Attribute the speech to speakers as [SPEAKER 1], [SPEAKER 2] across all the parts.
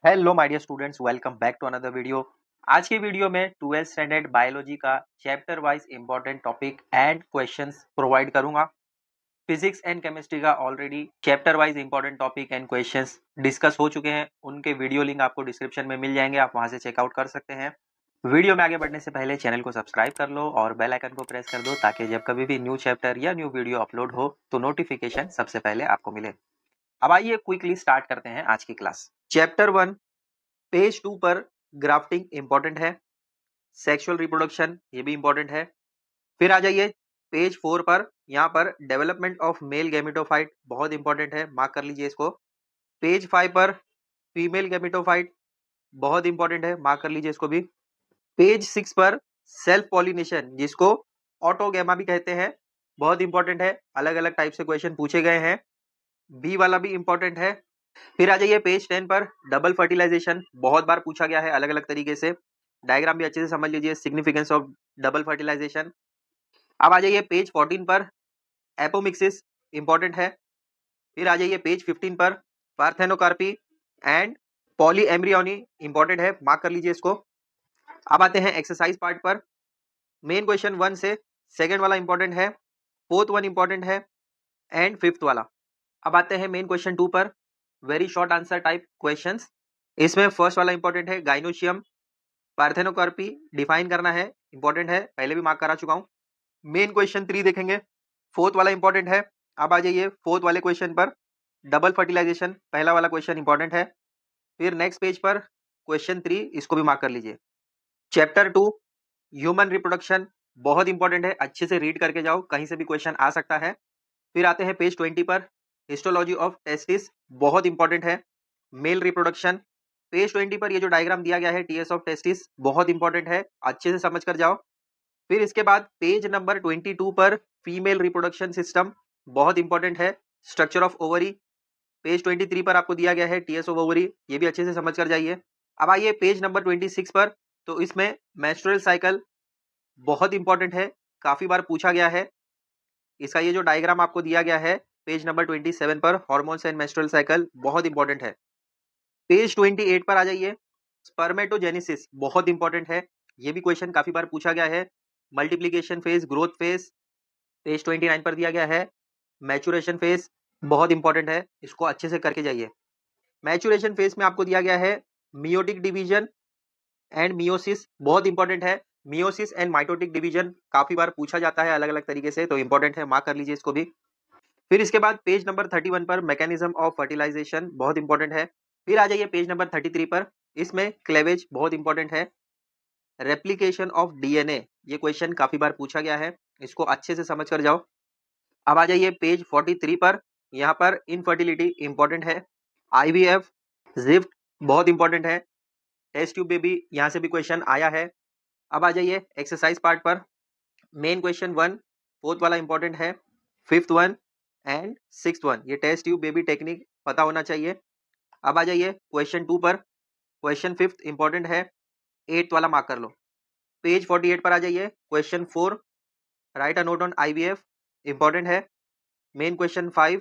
[SPEAKER 1] Hello my dear students, welcome back to another video. आज की video में 12th standard biology का chapter wise important topic and questions provide करूंगा। Physics and chemistry का already chapter wise important topic and questions discuss हो चुके हैं। उनके वीडियो लिंक आपको डिस्क्रिप्शन में मिल जाएंगे, आप वहां से चेकआउट कर सकते हैं। वीडियो में आगे बढ़ने से पहले चैनल को सब्सक्राइब कर लो और बेल आइकन को प्रेस कर दो ताकि जब कभी भी न्यू चैप्टर या न्यू वीडियो अपलोड हो तो नोटिफिकेशन सबसे पहले आपको मिले। अब आइए क्विकली स्टार्ट करते हैं आज की क्लास। चैप्टर 1 पेज 2 पर ग्राफ्टिंग इंपॉर्टेंट है, सेक्सुअल रिप्रोडक्शन ये भी इंपॉर्टेंट है। फिर आ जाइए पेज 4 पर, यहाँ पर डेवलपमेंट ऑफ मेल गैमेटोफाइट बहुत इंपॉर्टेंट है, मार्क कर लीजिए इसको। पेज 5 पर फीमेल गैमेटोफाइट बहुत इंपॉर्टेंट है, मार्क कर लीजिए इसको भी। पेज 6 पर सेल्फ पॉलिनेशन जिसको ऑटोगैमा भी कहते हैं, बहुत इंपॉर्टेंट है, अलग अलग टाइप से क्वेश्चन पूछे गए हैं, बी वाला भी इंपॉर्टेंट है। फिर आ जाइए पेज 10 पर डबल फर्टिलाइजेशन बहुत बार पूछा गया है अलग अलग तरीके से, डायग्राम भी अच्छे से समझ लीजिए, सिग्निफिकेंस ऑफ डबल फर्टिलाइजेशन। अब आ जाइए पेज 14 पर एपोमिक्सिस इंपॉर्टेंट है। फिर आ जाइए पेज 15 पर parthenocarpy and poly embryony important है, मार्क कर लीजिए इसको। अब आते हैं एक्सरसाइज पार्ट पर। मेन क्वेश्चन 1 से सेकंड वाला इंपॉर्टेंट है, फोर्थ वन इंपॉर्टेंट है एंड फिफ्थ वाला। अब आते हैं मेन क्वेश्चन 2 पर, very short answer type questions. इसमें फर्स्ट वाला इंपॉर्टेंट है गाइनोशियम पार्थेनोकार्पी डिफाइन करना है, इंपॉर्टेंट है, पहले भी मार्क करा चुका हूं। मेन क्वेश्चन 3 देखेंगे, फोर्थ वाला इंपॉर्टेंट है। अब आ जाइए फोर्थ वाले क्वेश्चन पर, डबल फर्टिलाइजेशन पहला वाला क्वेश्चन इंपॉर्टेंट है। फिर नेक्स्ट पेज पर क्वेश्चन 3, इसको भी मार्क कर लीजिए। चैप्टर 2 ह्यूमन रिप्रोडक्शन बहुत इंपॉर्टेंट है, अच्छे से रीड करके जाओ, कहीं से भी क्वेश्चन आ सकता है। फिर आते हैं पेज 20 पर हिस्टोलॉजी ऑफ टेस्टिस बहुत इंपॉर्टेंट है, मेल रिप्रोडक्शन। पेज 20 पर ये जो डायग्राम दिया गया है टीएस ऑफ टेस्टिस बहुत इंपॉर्टेंट है, अच्छे से समझ कर जाओ। फिर इसके बाद पेज नंबर 22 पर फीमेल रिप्रोडक्शन सिस्टम बहुत इंपॉर्टेंट है, स्ट्रक्चर ऑफ ओवरी। पेज 23 पर आपको दिया गया है टीएस ऑफ ओवरी, ये भी अच्छे से समझ कर जाइए। अब आइए पेज नंबर 26 पर, तो इसमें मेंस्ट्रुअल साइकिल बहुत इंपॉर्टेंट है, काफी बार पूछा गया है। इसका ये जो डायग्राम आपको दिया गया है पेज नंबर 27 पर, हार्मोन्स एंड मेंस्ट्रुअल साइकिल बहुत इंपॉर्टेंट है। पेज 28 पर आ जाइए, स्पर्मेटोजेनेसिस बहुत इंपॉर्टेंट है, ये भी क्वेश्चन काफी बार पूछा गया है। Multiplication phase, growth phase page 29 पर दिया गया है। मैचुरेशन फेज बहुत इंपॉर्टेंट है, इसको अच्छे से करके जाइए। मैचुरेशन फेज में आपको दिया गया है मियोटिक डिवीजन एंड मियोसिस बहुत इंपॉर्टेंट है। मियोसिस एंड माइटोटिक डिवीजन काफी बार पूछा जाता है अलग अलग तरीके से, तो इंपॉर्टेंट है, मार्क कर लीजिए इसको भी। फिर इसके बाद पेज नंबर 31 पर मैकेनिज्म ऑफ फर्टिलाइजेशन बहुत इंपॉर्टेंट है। फिर आ जाइए पेज नंबर 33 पर, इसमें क्लेवेज बहुत इंपॉर्टेंट है। रेप्लिकेशन ऑफ डीएनए ये क्वेश्चन काफी बार पूछा गया है, इसको अच्छे से समझ कर जाओ। अब आ जाइए पेज 43 पर, यहाँ पर इनफर्टिलिटी इंपॉर्टेंट है। आईवीएफ जिफ्ट बहुत इंपॉर्टेंट है, टेस्ट ट्यूब बेबी यहाँ से भी क्वेश्चन आया है। अब आ जाइए एक्सरसाइज पार्ट पर, मेन क्वेश्चन 1 फोर्थ वाला इंपॉर्टेंट है, fifth one and sixth one, ये टेस्ट ट्यूब बेबी टेक्निक पता होना चाहिए। अब आ जाइए क्वेश्चन 2 पर, क्वेश्चन फिफ्थ इंपॉर्टेंट है, एट्थ वाला मार्क कर लो। पेज 48 पर आ जाइए, question 4 right a note on IVF important है। मेन क्वेश्चन 5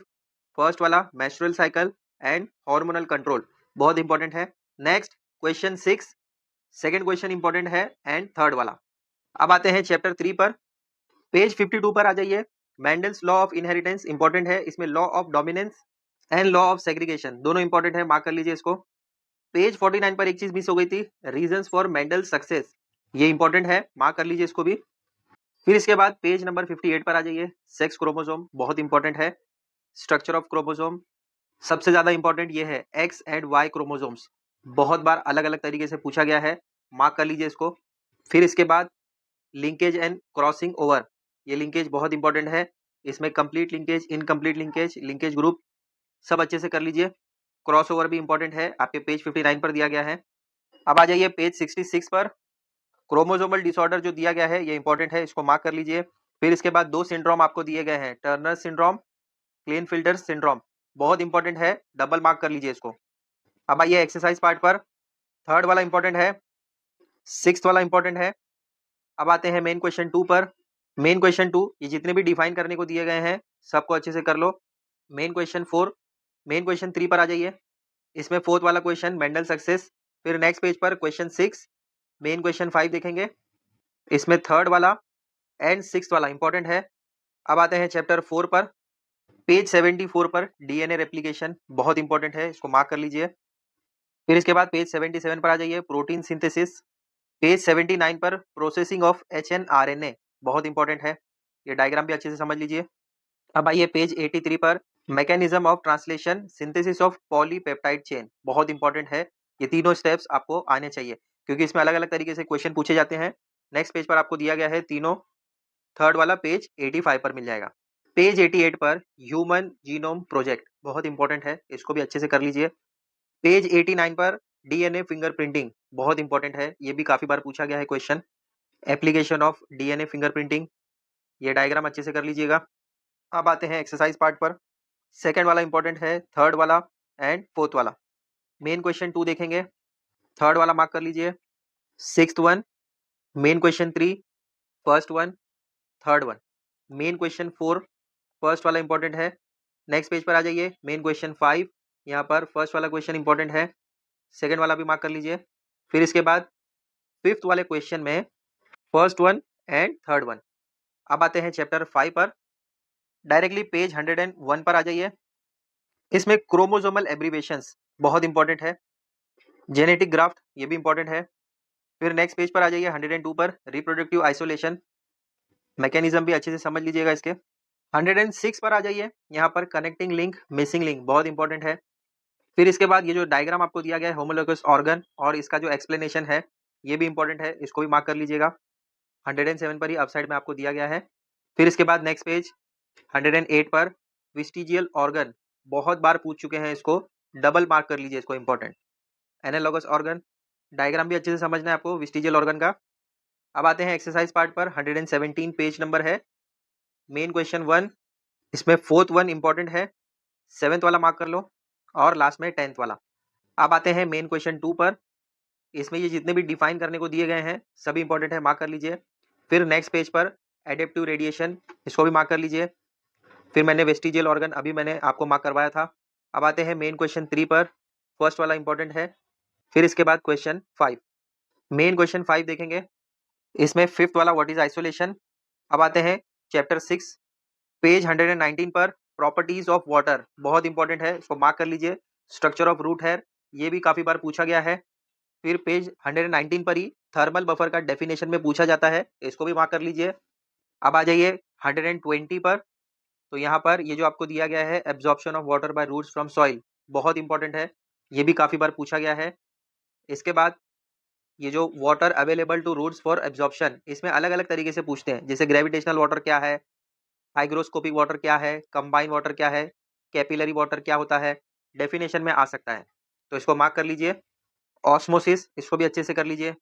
[SPEAKER 1] फर्स्ट वाला menstrual cycle and hormonal control बहुत इंपॉर्टेंट है। Next question 6 second question important है एंड थर्ड वाला। अब आते हैं चैप्टर 3 पर, पेज 52 पर आ जाइए। Mendel's law of inheritance important है, इसमें law of dominance and law of segregation दोनों इंपॉर्टेंट है, मार्क कर लीजिए इसको। पेज 49 पर एक चीज मिस हो गई थी, रीजंस फॉर मेंडल सक्सेस, ये इंपॉर्टेंट है, मार्क कर लीजिए इसको भी। फिर इसके बाद पेज नंबर 58 पर आ जाइए, सेक्स क्रोमोसोम बहुत इंपॉर्टेंट है। स्ट्रक्चर ऑफ क्रोमोसोम सबसे ज्यादा इंपॉर्टेंट ये है, एक्स एंड वाई क्रोमोसोम्स बहुत बार अलग अलग तरीके से पूछा गया है, मार्क कर लीजिए इसको। फिर इसके बाद लिंकेज एंड क्रॉसिंग ओवर, ये लिंकेज बहुत इंपॉर्टेंट है, इसमें complete linkage, incomplete linkage, linkage group सब अच्छे से कर लीजिए। क्रॉस ओवर भी इंपॉर्टेंट है, आपके पेज 59 पर दिया गया है। अब आ जाइए पेज 66 पर, क्रोमोसोमल डिसऑर्डर जो दिया गया है ये इंपॉर्टेंट है, इसको मार्क कर लीजिए। फिर इसके बाद दो सिंड्रोम आपको दिए गए हैं, टर्नर सिंड्रोम, क्लीनफिल्टर सिंड्रोम बहुत इंपॉर्टेंट है, डबल मार्क कर लीजिए इसको। अब आइए एक्सरसाइज पार्ट पर, थर्ड वाला इंपॉर्टेंट है, सिक्स्थ वाला इंपॉर्टेंट है। अब आते हैं मेन क्वेश्चन 2 पर। मेन क्वेश्चन 2 ये जितने भी डिफाइन करने को दिए गए हैं सबको अच्छे से कर लो। मेन क्वेश्चन 4, मेन क्वेश्चन 3 पर आ जाइए। इसमें फोर्थ वाला क्वेश्चन मेंडल सक्सेस। फिर नेक्स्ट पेज पर क्वेश्चन 6, मेन क्वेश्चन 5 देखेंगे। इसमें थर्ड वाला एंड सिक्स्थ वाला इंपॉर्टेंट है। अब आते हैं चैप्टर 4 पर, पेज 74 पर डीएनए रेप्लिकेशन बहुत इंपॉर्टेंट है, इसको मार्क कर लीजिए। फिर इसके बाद पेज 77 पर आ जाइए, प्रोटीन सिंथेसिस। पेज 79 पर प्रोसेसिंग ऑफ एचएनआरएनए बहुत इंपॉर्टेंट है, ये डायग्राम भी अच्छे से समझ लीजिए। अब आइए पेज 83 पर, mechanism of translation synthesis of polypeptide chain बहुत इंपॉर्टेंट है। ये तीनों स्टेप्स आपको आने चाहिए क्योंकि इसमें अलग अलग तरीके से क्वेश्चन पूछे जाते हैं। नेक्स्ट पेज पर आपको दिया गया है तीनों, थर्ड वाला पेज 85 पर मिल जाएगा। पेज 88 पर ह्यूमन जीनोम प्रोजेक्ट बहुत इंपॉर्टेंट है, इसको भी अच्छे से कर लीजिए। पेज 89 पर डीएनए फिंगरप्रिंटिंग बहुत इंपॉर्टेंट है, ये भी काफी बार पूछा गया है question. Application of DNA fingerprinting, ये डायग्राम अच्छे से कर लीजिएगा। अब आते हैं एक्सरसाइज पार्ट पर, सेकंड वाला इंपॉर्टेंट है, थर्ड वाला एंड फोर्थ वाला। मेन क्वेश्चन 2 देखेंगे, थर्ड वाला मार्क कर लीजिए। Sixth one, main question 3, first one, third one. Main question 4, first वाला इंपॉर्टेंट है। नेक्स्ट पेज पर आ जाइए, मेन क्वेश्चन 5, यहाँ पर फर्स्ट वाला क्वेश्चन इंपॉर्टेंट है, सेकंड वाला भी मार्क कर लीजिए। फिर इसके बाद फिफ्थ वाले क्वेश्चन में first one and third one. अब आते हैं चैप्टर 5 पर, डायरेक्टली पेज 101 पर आ जाइए। इसमें क्रोमोसोमल एब्रीवेशंस बहुत इंपॉर्टेंट है, जेनेटिक ग्राफ्ट ये भी इंपॉर्टेंट है। फिर नेक्स्ट पेज पर आ जाइए 102 पर, रिप्रोडक्टिव आइसोलेशन, मैकेनिज्म भी अच्छे से समझ लीजिएगा इसके। 106 पर आ जाइए, यहाँ पर कनेक्टिंग लिंक मिसिंग लिंक बहुत इंपॉर्टेंट है। फिर इसके बाद ये जो डायग्राम आपको दिया गया है होमोलोगस ऑर्गन और इसका जो एक्सप्लेनेशन है ये भी इंपॉर्टेंट है, इसको भी मार्क कर लीजिएगा। 107 पर ही अप साइड में आपको दिया गया है। फिर इसके बाद नेक्स्ट पेज 108 पर विस्टिजियल ऑर्गन, बहुत बार पूछ चुके हैं इसको, डबल मार्क कर लीजिए इसको, इंपॉर्टेंट। एनालॉगस ऑर्गन, डायग्राम भी अच्छे से समझना है आपको विस्टिजियल ऑर्गन का। अब आते हैं एक्सरसाइज पार्ट पर, 117 पेज नंबर है। मेन क्वेश्चन 1, इसमें फोर्थ वन इंपॉर्टेंट है, सेवेंथ वाला मार्क कर लो और लास्ट में 10th वाला। अब आते हैं मेन क्वेश्चन 2 पर, इसमें ये जितने भी डिफाइन करने को दिए गए हैं सभी इंपॉर्टेंट है, मार्क कर लीजिए। फिर नेक्स्ट पेज पर एडेप्टिव रेडिएशन, इसको भी मार्क कर लीजिए। फिर मैंने वेस्टिजियल ऑर्गन अभी मैंने आपको मार्क करवाया था। अब आते हैं मेन क्वेश्चन 3 पर, फर्स्ट वाला इंपॉर्टेंट है। फिर इसके बाद क्वेश्चन 5, मेन क्वेश्चन 5 देखेंगे, इसमें फिफ्थ वाला व्हाट इज आइसोलेशन। अब आते हैं चैप्टर 6, पेज 119 पर प्रॉपर्टीज ऑफ वाटर बहुत इंपॉर्टेंट है, इसको मार्क कर लीजिए। स्ट्रक्चर ऑफ रूट हेयर, ये भी काफी बार पूछा गया है। फिर पेज 119 पर ही थर्मल बफर का डेफिनेशन में पूछा जाता है, इसको भी मार्क कर लीजिए। अब आ जाइए 120 पर, तो यहाँ पर ये जो आपको दिया गया है absorption of water by roots from soil बहुत इंपॉर्टेंट है, ये भी काफी बार पूछा गया है। इसके बाद ये जो water available to roots for absorption, इसमें अलग अलग तरीके से पूछते हैं, जैसे ग्रेविटेशनल वाटर क्या है, हाइग्रोस्कोपिक वाटर क्या है, कंबाइन वाटर क्या है, कैपिलरी वाटर क्या होता है, डेफिनेशन में आ सकता है, तो इसको मार्क कर लीजिए। ऑस्मोसिस, इसको भी अच्छे से कर लीजिए।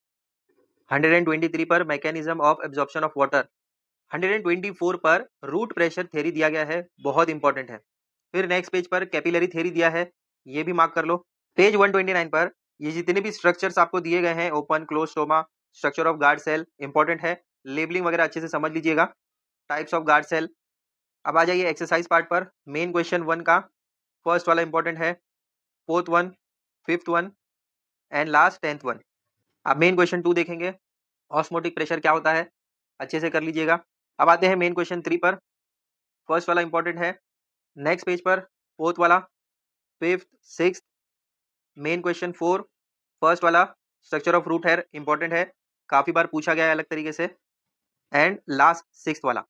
[SPEAKER 1] 123 पर mechanism of absorption of water. 124 पर रूट प्रेशर थ्योरी दिया गया है, बहुत इंपॉर्टेंट है। फिर नेक्स्ट पेज पर कैपिलरी थ्योरी दिया है, ये भी मार्क कर लो। पेज 129 पर ये जितने भी स्ट्रक्चर्स आपको दिए गए हैं, open close stoma, structure of guard cell important है, लेबलिंग वगैरह अच्छे से समझ लीजिएगा। Types of guard cell. अब आ जाइए एक्सरसाइज पार्ट पर, मेन क्वेश्चन 1 का फर्स्ट वाला इंपॉर्टेंट है, fourth one, fifth one and last 10th one. अब मेन क्वेश्चन 2 देखेंगे, ऑस्मोटिक प्रेशर क्या होता है, अच्छे से कर लीजिएगा। अब आते हैं मेन क्वेश्चन 3 पर, फर्स्ट वाला इंपॉर्टेंट है। नेक्स्ट पेज पर फोर्थ वाला, fifth, sixth, main question 4, first वाला structure of root hair important है, काफी बार पूछा गया है अलग तरीके से, एंड लास्ट सिक्स्थ वाला।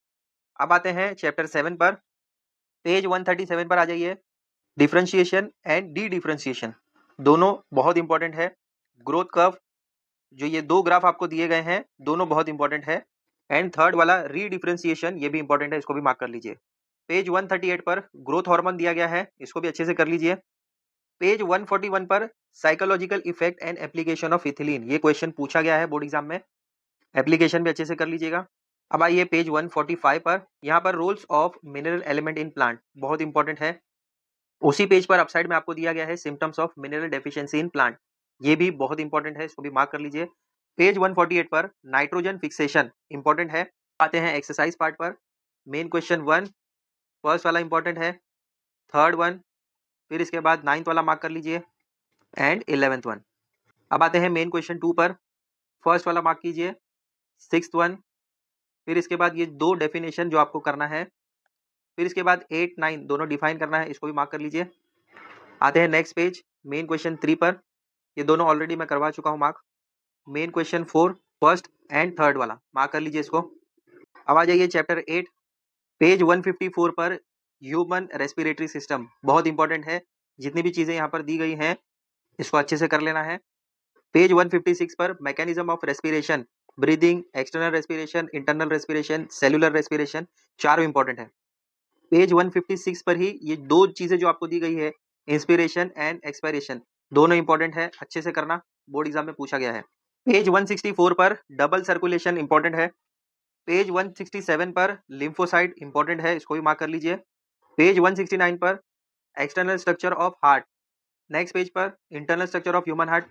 [SPEAKER 1] अब आते हैं चैप्टर 7 पर, पेज 137 पर आ जाइए। डिफरेंशिएशन एंड डी डिफरेंशिएशन दोनों बहुत इंपॉर्टेंट है। ग्रोथ कर्व, जो ये दो ग्राफ आपको दिए गए हैं दोनों बहुत इंपॉर्टेंट है, एंड थर्ड वाला री डिफरेंशिएशन, ये भी इंपॉर्टेंट है, इसको भी मार्क कर लीजिए। पेज 138 पर ग्रोथ हार्मोन दिया गया है, इसको भी अच्छे से कर लीजिए। पेज 141 पर psychological effect and application of ethylene, ये क्वेश्चन पूछा गया है बोर्ड एग्जाम में, एप्लीकेशन भी अच्छे से कर लीजिएगा। अब आइए पेज 145 पर, यहाँ पर roles of mineral element in plant बहुत इंपॉर्टेंट है। उसी पेज पर अपसाइड में आपको दिया गया है symptoms of mineral deficiency in plant, ये भी बहुत इंपॉर्टेंट है, इसको भी मार्क कर लीजिए। पेज 148 पर नाइट्रोजन फिक्सेशन इंपॉर्टेंट है। आते हैं एक्सरसाइज पार्ट पर, मेन क्वेश्चन 1 फर्स्ट वाला इंपॉर्टेंट है, थर्ड वन, फिर इसके बाद 9th वाला मार्क कर लीजिए। And 11th one. अब आते हैं मेन क्वेश्चन 2 पर। फर्स्ट वाला मार्क कीजिए, 6th वन, फिर इसके बाद ये 2 डेफिनेशन जो आपको करना है, फिर इसके बाद 8, 9 दोनों डिफाइन करना है, इसको भी मार्क कर लीजिए। आते हैं नेक्स्ट पेज मेन क्वेश्चन 3 पर। ये दोनों ऑलरेडी मैं करवा चुका हूँ mark. Main question 4 first and third वाला मार्क कर लीजिए इसको। अब आ जाइए चैप्टर 8 पेज 154 पर, ह्यूमन रेस्पिरेटरी सिस्टम बहुत इंपॉर्टेंट है। जितनी भी चीजें यहाँ पर दी गई हैं इसको अच्छे से कर लेना है। पेज 156 पर mechanism of respiration, breathing, external respiration, internal respiration, cellular respiration, चारों इंपॉर्टेंट है। पेज 156 पर ही ये 2 चीजें जो आपको दी गई है, इंस्पिरेशन एंड एक्सपायरेशन, दोनों इंपॉर्टेंट है, अच्छे से करना, बोर्ड एग्जाम में पूछा गया है। पेज 164 पर डबल सर्कुलेशन इंपॉर्टेंट है। पेज 167 पर लिम्फोसाइट इंपॉर्टेंट है, इसको भी मार्क कर लीजिए। पेज 169 पर external structure of heart, next page पर internal structure of human heart.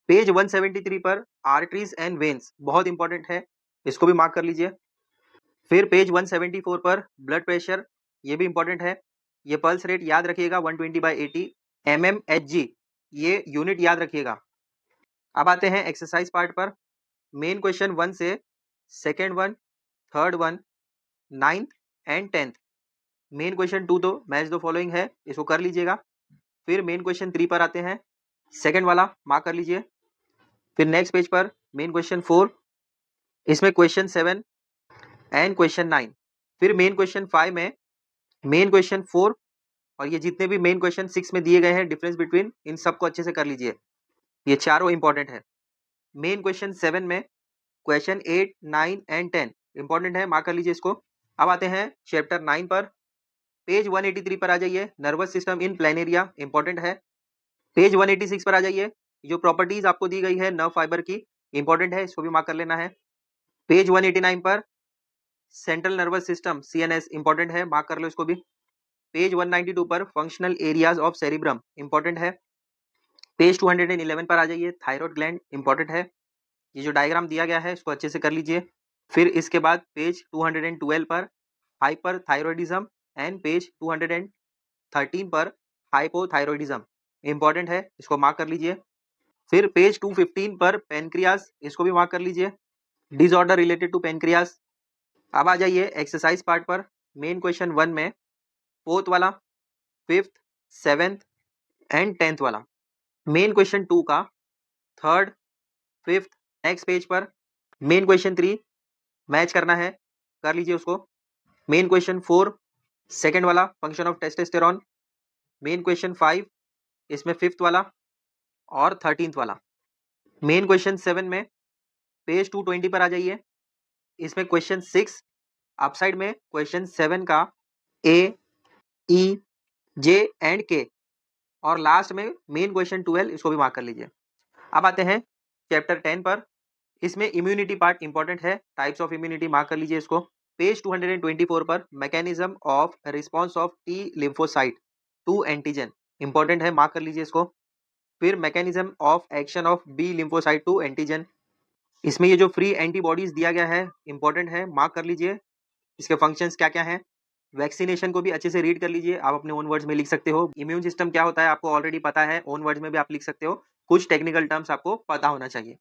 [SPEAKER 1] Page 173 पर आर्टरीज एंड वेन्स बहुत इंपॉर्टेंट है, इसको भी मार्क कर लीजिए। फिर पेज 174 पर ब्लड प्रेशर, ये भी इंपॉर्टेंट है। ये पल्स रेट याद रखिएगा 120/80 mmHg, ये यूनिट याद रखिएगा। अब आते हैं एक्सरसाइज पार्ट पर। मेन क्वेश्चन 1 से second one, third one, 9th and 10th। Main question 2 तो मैच द फॉलोइंग है, इसको कर लीजिएगा। फिर मेन क्वेश्चन 3 पर आते हैं, सेकेंड वाला मार्क कर लीजिए। फिर नेक्स्ट पेज पर मेन क्वेश्चन 4, इसमें क्वेश्चन 7 एंड क्वेश्चन 9। फिर मेन क्वेश्चन 5 में मेन क्वेश्चन 4 और ये जितने भी मेन क्वेश्चन 6 में दिए गए हैं डिफरेंस बिटवीन, इन सबको अच्छे से कर लीजिए, ये चारों इंपॉर्टेंट है। मेन क्वेश्चन 7 में क्वेश्चन 8, 9 एंड 10 इंपॉर्टेंट है, मार्क कर लीजिए इसको। अब आते हैं चैप्टर 9 पर। पेज 183 पर आ जाइए, nervous system in planaria important है। पेज 186 पर आ जाइए, जो प्रॉपर्टीज आपको दी गई है नर्व फाइबर की, इंपॉर्टेंट है, इसको भी मार्क कर लेना है। पेज 189 पर central nervous system CNS important है, मार्क कर लो इसको भी। पेज 192 पर functional areas of cerebrum important है। पेज 211 पर आ जाइए, थायराइड ग्लैंड इंपॉर्टेंट है। ये जो डायग्राम दिया गया है इसको अच्छे से कर लीजिए। फिर इसके बाद पेज 212 पर हाइपर थायरॉयडिज्म एंड पेज 213 पर हाइपोथायरॉयडिज्म इंपॉर्टेंट है, इसको मार्क कर लीजिए। फिर पेज 215 पर पेनक्रियास, इसको भी मार्क कर लीजिए, डिसऑर्डर रिलेटेड टू पेनक्रियास। अब आ जाइए एक्सरसाइज पार्ट पर। मेन क्वेश्चन 1 में फोर्थ वाला, 5th, 7th एंड 10th वाला। मेन क्वेश्चन 2 का 3rd, 5th, नेक्स्ट पेज पर मेन क्वेश्चन 3 मैच करना है, कर लीजिए उसको। मेन क्वेश्चन 4 सेकेंड वाला function of testosterone. Main question 5 इसमें 5th वाला और 13th वाला। मेन क्वेश्चन 7 में पेज 220 पर आ जाइए, इसमें क्वेश्चन 6 अपसाइड में क्वेश्चन 7 का A, E, J and K और लास्ट में मेन क्वेश्चन 12, इसको भी मार्क कर लीजिए। अब आते हैं चैप्टर 10 पर। इसमें इम्यूनिटी पार्ट इंपॉर्टेंट है, टाइप्स ऑफ इम्यूनिटी मार्क कर लीजिए इसको। पेज 224 पर mechanism of response of T lymphocyte to antigen important है, मार्क कर लीजिए इसको। फिर mechanism of action of B lymphocyte to antigen, इसमें ये जो फ्री एंटीबॉडीज दिया गया है इंपॉर्टेंट है, मार्क कर लीजिए। इसके फंक्शंस क्या क्या हैं। वैक्सीनेशन को भी अच्छे से रीड कर लीजिए, आप अपने ओन वर्ड्स में लिख सकते हो। इम्यून सिस्टम क्या होता है आपको ऑलरेडी पता है, ओन वर्ड्स में भी आप लिख सकते हो, कुछ टेक्निकल टर्म्स आपको पता होना चाहिए।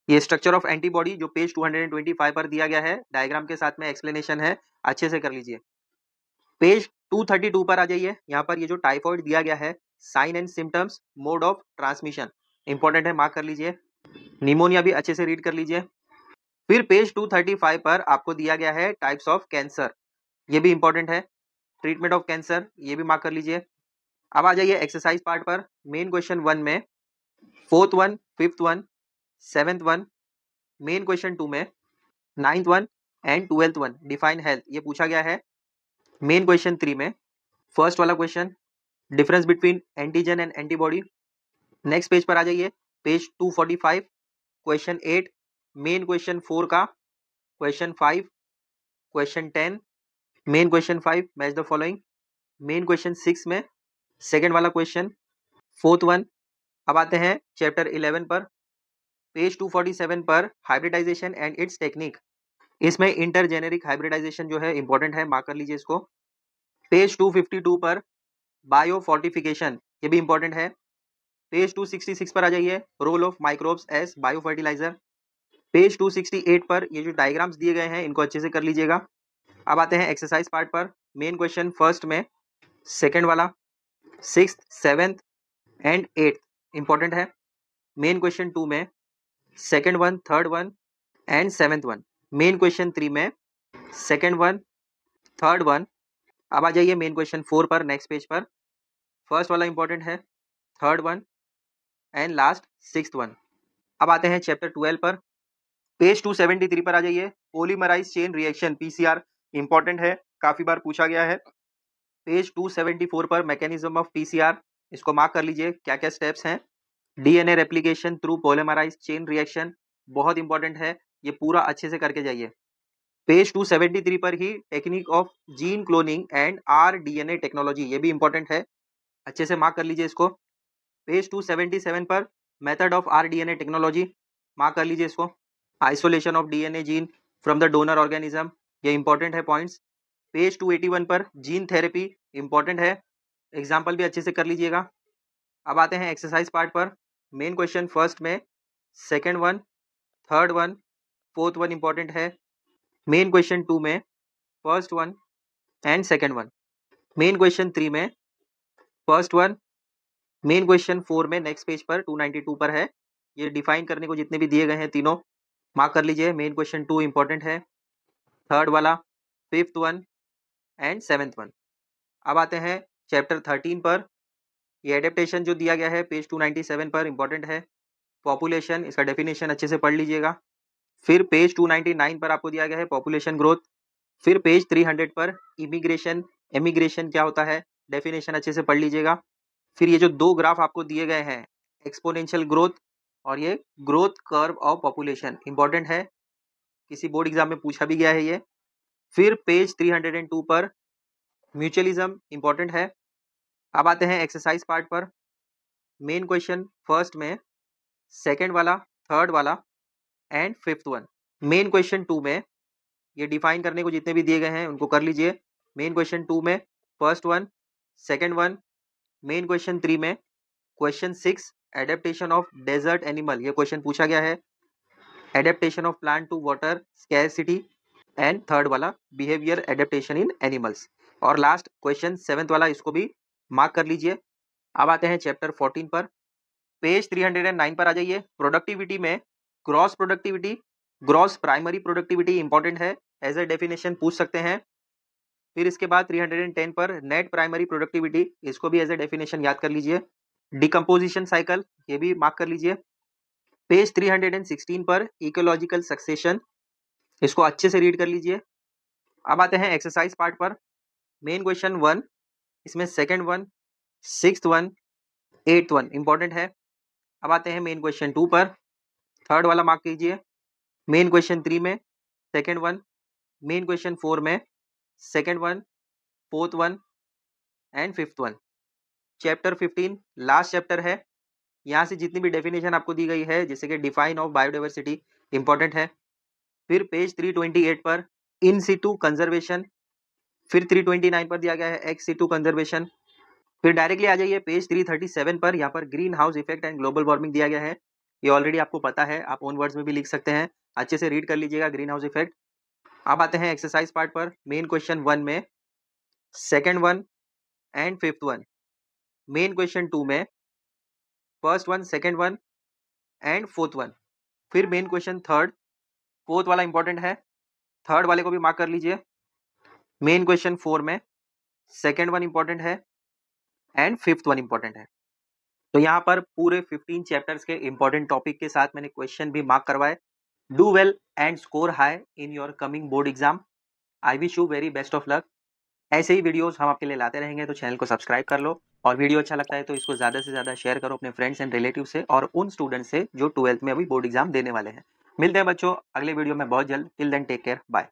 [SPEAKER 1] ये स्ट्रक्चर ऑफ एंटीबॉडी जो पेज 225 पर दिया गया है, डायग्राम के साथ में एक्सप्लेनेशन है, अच्छे से कर लीजिए। पेज 232 पर आ जाइए, यहाँ पर ये जो टाइफॉइड दिया गया है, sign and symptoms, mode of transmission important है, मार्क कर लीजिए। निमोनिया भी अच्छे से रीड कर लीजिए। फिर पेज 235 पर आपको दिया गया है टाइप्स ऑफ कैंसर, ये भी इंपॉर्टेंट है। ट्रीटमेंट ऑफ कैंसर, ये भी मार्क कर लीजिए। अब आ जाइए एक्सरसाइज पार्ट पर। मेन क्वेश्चन 1 में 4th one, 5th one, 7th one, main question 2 में 9th one and 12th one, define health, ये पूछा गया है। मेन क्वेश्चन 3 में फर्स्ट वाला question, difference between antigen and antibody. Next page पर आ जाइए, पेज 245, क्वेश्चन 8, मेन क्वेश्चन 4 का question 5, question 10, main question 5 match the following. Main question 6 में सेकेंड वाला क्वेश्चन, 4th वन। अब आते हैं चैप्टर 11 पर। पेज 247 पर हाइब्रिडाइजेशन एंड इट्स टेक्निक, इसमें इंटरजेनेरिक हाइब्रिडाइजेशन जो है इंपॉर्टेंट है, मार्क कर लीजिए इसको। पेज 252 पर बायो फोर्टिफिकेशन, ये भी इंपॉर्टेंट है। पेज 266 पर आ जाइए, role of microbes as bio fertilizer. Page 268 पर ये जो डायग्राम्स दिए गए हैं इनको अच्छे से कर लीजिएगा। अब आते हैं एक्सरसाइज पार्ट पर। मेन क्वेश्चन फर्स्ट में, सेकंड वाला, sixth, seventh and eighth important है। मेन क्वेश्चन 2 में second one, third one and seventh one. Main question 3 में सेकंड वन, थर्ड वन। अब आ जाइए मेन क्वेश्चन 4 पर, नेक्स्ट पेज पर। फर्स्ट वाला इंपॉर्टेंट है, third one and last sixth one. अब आते हैं चैप्टर 12 पर। पेज 273 पर आ जाइए, polymerase chain reaction PCR important है, काफी बार पूछा गया है। पेज 274 पर मैकेनिज्म ऑफ पीसीआर, इसको मार्क कर लीजिए क्या क्या स्टेप्स हैं। DNA replication through polymerase chain reaction बहुत इंपॉर्टेंट है, ये पूरा अच्छे से करके जाइए। पेज 273 पर ही technique of gene cloning and rDNA technology, ये भी इंपॉर्टेंट है, अच्छे से मार्क कर लीजिए इसको। पेज 277 पर method of rDNA technology, mark कर लीजिए इसको। Isolation of DNA gene from the donor organism, ये इंपॉर्टेंट है पॉइंट्स। पेज 281 पर जीन थेरेपी इंपॉर्टेंट है, एग्जाम्पल भी अच्छे से कर लीजिएगा। अब आते हैं एक्सरसाइज पार्ट पर। मेन क्वेश्चन फर्स्ट में second one, third one, fourth one important है। मेन क्वेश्चन 2 में first one and second one. Main question 3 में फर्स्ट वन। मेन क्वेश्चन 4 में नेक्स्ट पेज पर 292 पर है, ये डिफाइन करने को जितने भी दिए गए हैं तीनों मार्क कर लीजिए। मेन क्वेश्चन 2 इंपॉर्टेंट है, थर्ड वाला, fifth one and seventh one. अब आते हैं चैप्टर 13 पर। ये एडेप्टेशन जो दिया गया है पेज 297 पर इंपॉर्टेंट है। पॉपुलेशन, इसका डेफिनेशन अच्छे से पढ़ लीजिएगा। फिर पेज 299 पर आपको दिया गया है पॉपुलेशन ग्रोथ। फिर पेज 300 पर इमिग्रेशन, एमिग्रेशन क्या होता है, डेफिनेशन अच्छे से पढ़ लीजिएगा। फिर ये जो दो ग्राफ आपको दिए गए हैं, एक्सपोनेंशियल ग्रोथ और ये growth curve of population, important है, किसी बोर्ड एग्जाम में पूछा भी गया है ये। फिर पेज 302 पर म्यूचुअलिज्म इंपॉर्टेंट है। अब आते हैं एक्सरसाइज पार्ट पर। मेन क्वेश्चन फर्स्ट में सेकंड वाला, थर्ड वाला and fifth one. Main question 2 में ये डिफाइन करने को जितने भी दिए गए हैं उनको कर लीजिए। मेन क्वेश्चन 2 में first one, second one. Main question 3 में question 6 adaptation of desert animal, ये क्वेश्चन पूछा गया है। Adaptation of plant to water scarcity and third वाला बिहेवियर एडेप्टेशन इन एनिमल्स। और लास्ट क्वेश्चन 7th वाला, इसको भी मार्क कर लीजिए। अब आते हैं चैप्टर 14 पर। पेज 309 पर आ जाइए। प्रोडक्टिविटी में gross productivity, gross primary productivity important है, एज ए डेफिनेशन पूछ सकते हैं। फिर इसके बाद 310 पर नेट प्राइमरी प्रोडक्टिविटी, इसको भी एज ए डेफिनेशन याद कर लीजिए। डिकम्पोजिशन साइकिल, ये भी मार्क कर लीजिए। पेज 316 पर इकोलॉजिकल सक्सेशन, इसको अच्छे से रीड कर लीजिए। अब आते हैं एक्सरसाइज पार्ट पर। मेन क्वेश्चन 1, इसमें second one, sixth one, eighth one important है। अब आते हैं मेन क्वेश्चन 2 पर, थर्ड वाला मार्क कीजिए। मेन क्वेश्चन 3 में सेकंड वन, मेन क्वेश्चन 4 में second one, fourth one and fifth one. Chapter 15 last chapter है, यहाँ से जितनी भी डेफिनेशन आपको दी गई है, जैसे कि डिफाइन ऑफ बायोडाइवर्सिटी इंपॉर्टेंट है। फिर पेज 328 पर इन सिटू कंजर्वेशन, फिर 329 पर दिया गया है एक्स सिटू कंजर्वेशन। फिर डायरेक्टली आ जाइए पेज 337 पर, यहाँ पर green house effect and global warming दिया गया है, ये ऑलरेडी आपको पता है, आप ओन वर्ड्स में भी लिख सकते हैं, अच्छे से रीड कर लीजिएगा ग्रीन हाउस इफेक्ट। अब आते हैं एक्सरसाइज पार्ट पर। मेन क्वेश्चन 1 में second one and fifth one. Main question 2 में first one, second one and fourth one. फिर मेन क्वेश्चन थर्ड, फोर्थ वाला इंपॉर्टेंट है, थर्ड वाले को भी मार्क कर लीजिए। मेन क्वेश्चन 4 में सेकंड वन इंपॉर्टेंट है एंड फिफ्थ वन इंपॉर्टेंट है। तो यहाँ पर पूरे 15 चैप्टर्स के इंपॉर्टेंट टॉपिक के साथ मैंने क्वेश्चन भी मार्क करवाए। Do well and score high in your coming board exam. I wish you very best of luck. ऐसे ही वीडियोस हम आपके लिए लाते रहेंगे, तो चैनल को सब्सक्राइब कर लो, और वीडियो अच्छा लगता है तो इसको ज़्यादा से ज़्यादा शेयर करो अपने फ्रेंड्स एंड रिलेटिव से और उन स्टूडेंट से जो 12th में अभी बोर्ड एग्जाम देने वाले हैं। मिलते हैं बच्चों अगले वीडियो में बहुत जल्द। Till then take care, bye.